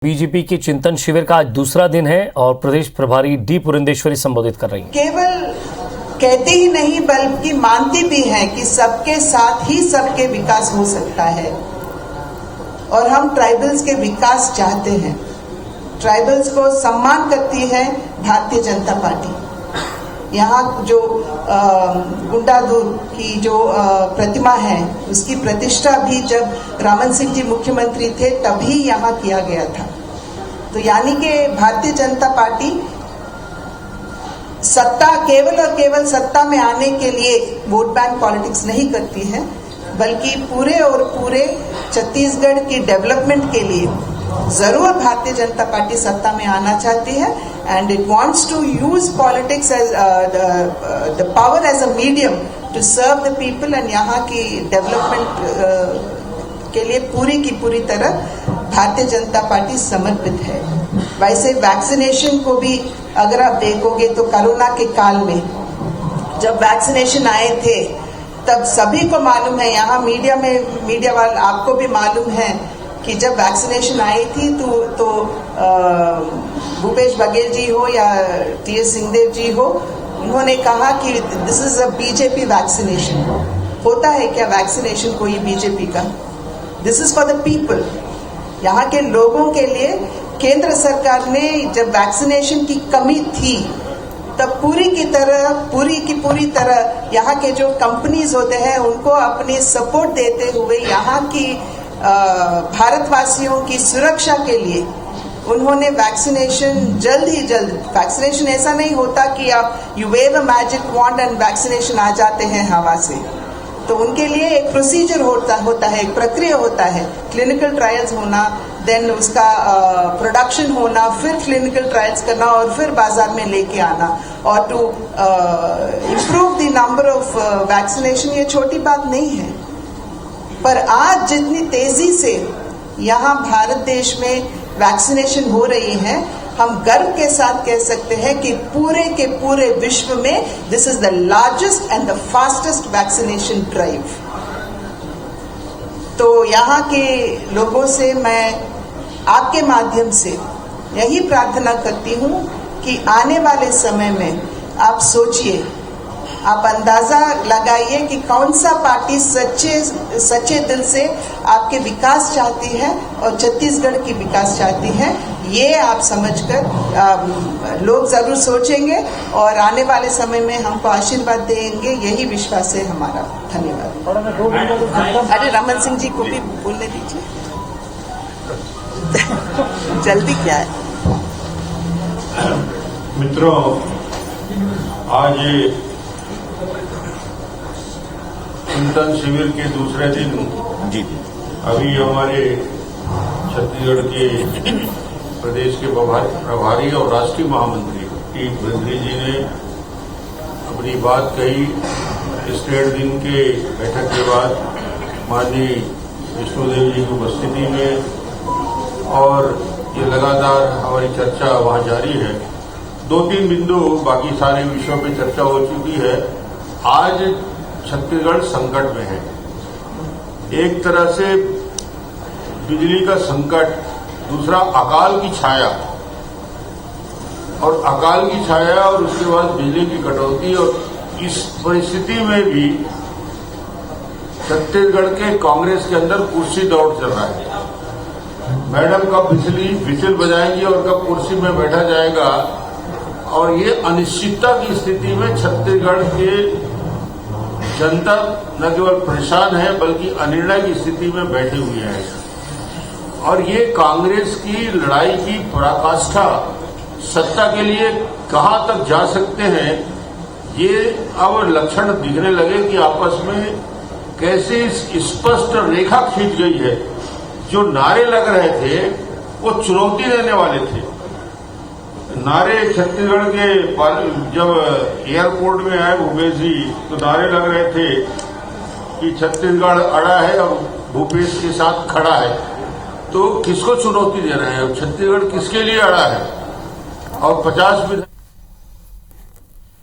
BJP के चिंतन शिविर का आज दूसरा दिन है और प्रदेश प्रभारी डी पुरंदेश्वरी संबोधित कर रही हैं। केवल कहते ही नहीं बल्कि मानती भी हैं कि सबके साथ ही सबके विकास हो सकता है और हम ट्राइबल्स के विकास चाहते हैं। ट्राइबल्स को सम्मान करती है भारतीय जनता पार्टी। यहाँ जो गुंडाधूर की जो प्रतिमा है उसकी प्रतिष्ठा भी जब रामन सिंह जी मुख्यमंत्री थे तभी यहाँ किया गया था। तो यानी कि भारतीय जनता पार्टी सत्ता केवल और केवल सत्ता में आने के लिए वोट बैंक पॉलिटिक्स नहीं करती है, बल्कि पूरे और पूरे छत्तीसगढ़ की डेवलपमेंट के लिए जरूर भारतीय जनता पार्टी सत्ता में आना चाहती है and it wants to use politics as the power as a medium to serve the people and यहाँ की डेवलपमेंट के लिए पूरी की पूरी तरह भारतीय जनता पार्टी समर्पित है। वैसे वैक्सीनेशन को भी अगर आप देखोगे तो कोरोना के काल में जब वैक्सीनेशन आए थे तब सभी को मालूम है, यहाँ मीडिया वाले आपको भी मालूम है कि जब वैक्सीनेशन आई थी तो भूपेश बघेल जी हो या टी.एस. सिंहदेव जी हो, उन्होंने कहा कि this is a BJP vaccination. होता है क्या वैक्सीनेशन कोई बीजेपी का? This is for the people, यहाँ के लोगों के लिए। केंद्र सरकार ने जब वैक्सीनेशन की कमी थी तब पूरी की पूरी तरह यहाँ के जो कंपनीज होते हैं उनको अपनी सपोर्ट देते हुए यहाँ की भारतवासियों की सुरक्षा के लिए उन्होंने वैक्सीनेशन जल्द वैक्सीनेशन ऐसा नहीं होता कि आप you wave a magic wand and vaccination आ जाते हैं हवा से। तो उनके लिए एक प्रोसीजर होता है, एक प्रक्रिया होता है। क्लिनिकल ट्रायल्स होना, देन उसका प्रोडक्शन होना, फिर क्लिनिकल ट्रायल्स करना और फिर बाजार में लेके आना और to improve the number of vaccination. ये छोटी बात नहीं है, पर आज जितनी तेजी से यहाँ भारत देश में वैक्सीनेशन हो रही है, हम गर्व के साथ कह सकते हैं कि पूरे के पूरे विश्व में this is the largest and the fastest vaccination drive. तो यहाँ के लोगों से मैं आपके माध्यम से यही प्रार्थना करती हूँ कि आने वाले समय में आप सोचिए, आप अंदाजा लगाइए कि कौन सा पार्टी सच्चे दिल से आपके विकास चाहती है और छत्तीसगढ़ की विकास चाहती है। ये आप समझकर लोग जरूर सोचेंगे और आने वाले समय में हमको आशीर्वाद देंगे, यही विश्वास है हमारा। धन्यवाद। अरे रमन सिंह जी को भी बोलने दीजिए। जल्दी क्या है मित्रों, आज चिंतन शिविर के दूसरे दिन अभी हमारे छत्तीसगढ़ के प्रदेश के प्रभारी और राष्ट्रीय महामंत्री टी पुरंदेश्वरी जी ने अपनी बात कही। इस 1.5 दिन के बैठक के बाद माननीय विष्णुदेव जी की उपस्थिति में और ये लगातार हमारी चर्चा वहां जारी है। 2-3 बिंदु, बाकी सारे विषयों पे चर्चा हो चुकी है। आज छत्तीसगढ़ संकट में है। एक तरह से बिजली का संकट, दूसरा अकाल की छाया और उसके बाद बिजली की कटौती। और इस परिस्थिति में भी छत्तीसगढ़ के कांग्रेस के अंदर कुर्सी दौड़ चल रहा है। मैडम कब विसिल बजाएंगी और कब कुर्सी में बैठा जाएगा, और ये अनिश्चितता की स्थिति में छत्तीसगढ़ के जनता न केवल परेशान है बल्कि अनिर्णय की स्थिति में बैठे हुए हैं। और ये कांग्रेस की लड़ाई की पराकाष्ठा सत्ता के लिए कहां तक जा सकते हैं, ये अब लक्षण दिखने लगे कि आपस में कैसे स्पष्ट रेखा खींच गई है। जो नारे लग रहे थे वो चुनौती देने वाले थे। नारे छत्तीसगढ़ के जब एयरपोर्ट में आए भूपेश जी तो नारे लग रहे थे कि छत्तीसगढ़ अड़ा है और भूपेश के साथ खड़ा है। तो किसको चुनौती दे रहे हैं? छत्तीसगढ़ किसके लिए अड़ा है? और 50